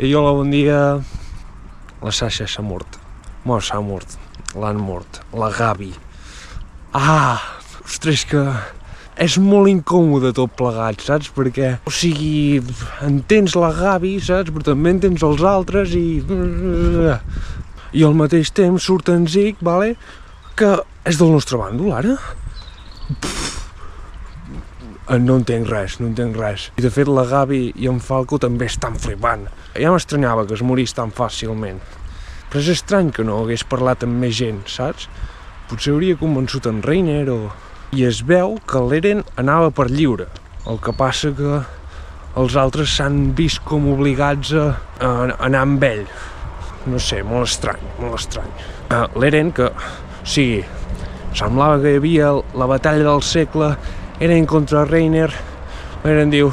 I hola, bon dia. La Sasha s'ha mort. Bueno, s'ha mort. L'han mort. La Gavi. Ostres, que és molt incòmode tot plegat, saps? Perquè, o sigui, entens la Gavi, saps? Però també entens els altres i al mateix temps surt en Zic, vale? Que és del nostre bàndol, ara? No entenc res. I de fet la Gavi i en Falco també estan flipant. Ja m'estranyava que es morís tan fàcilment. Però és estrany que no hagués parlat amb més gent, saps? Potser hauria convençut en Reiner o... I es veu que l'Eren anava per lliure. El que passa que els altres s'han vist com obligats a anar amb ell. No sé, molt estrany. L'Eren que... O sigui, semblava que hi havia la batalla del segle, Eren contra Reiner. L'Eren diu,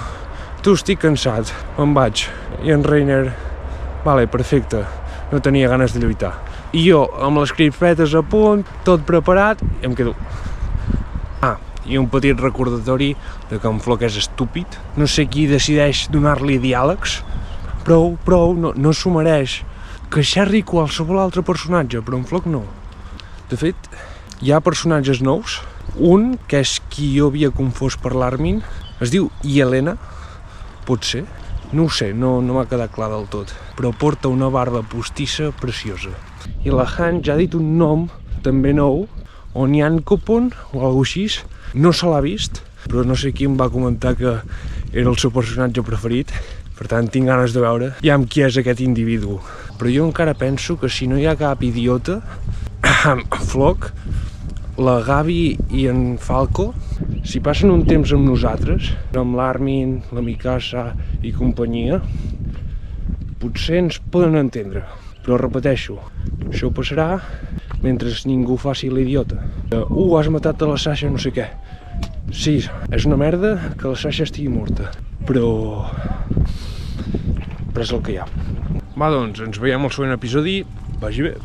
tu estic cansat, me'n vaig. I en Reiner, vale, perfecte, no tenia ganes de lluitar. I jo, amb les crispetes a punt, tot preparat, i em quedo... I un petit recordatori de que en Floc és estúpid. No sé qui decideix donar-li diàlegs. Prou, no s'ho mereix. Que xerri qualsevol altre personatge, però en Floc no. De fet, hi ha personatges nous. Un, que és qui jo havia confós per l'Armin, es diu Yelena, pot ser? No ho sé, no m'ha quedat clar del tot, però porta una barba postissa preciosa. I la Han ja ha dit un nom, també nou, Onian Kopon, o alguna cosa així. No se l'ha vist, però no sé qui em va comentar que era el seu personatge preferit, per tant tinc ganes de veure ja amb qui és aquest individu. Però jo encara penso que si no hi ha cap idiota, Floc, la Gavi i en Falco, si passen un temps amb nosaltres, amb l'Armin, la Mikasa i companyia, potser ens poden entendre. Però repeteixo, això passarà mentre ningú faci l'idiota. Has matat a la Sasha no sé què. Sí, és una merda que la Sasha estigui morta, però és el que hi ha. Va, doncs, ens veiem al següent episodi. Vagi bé.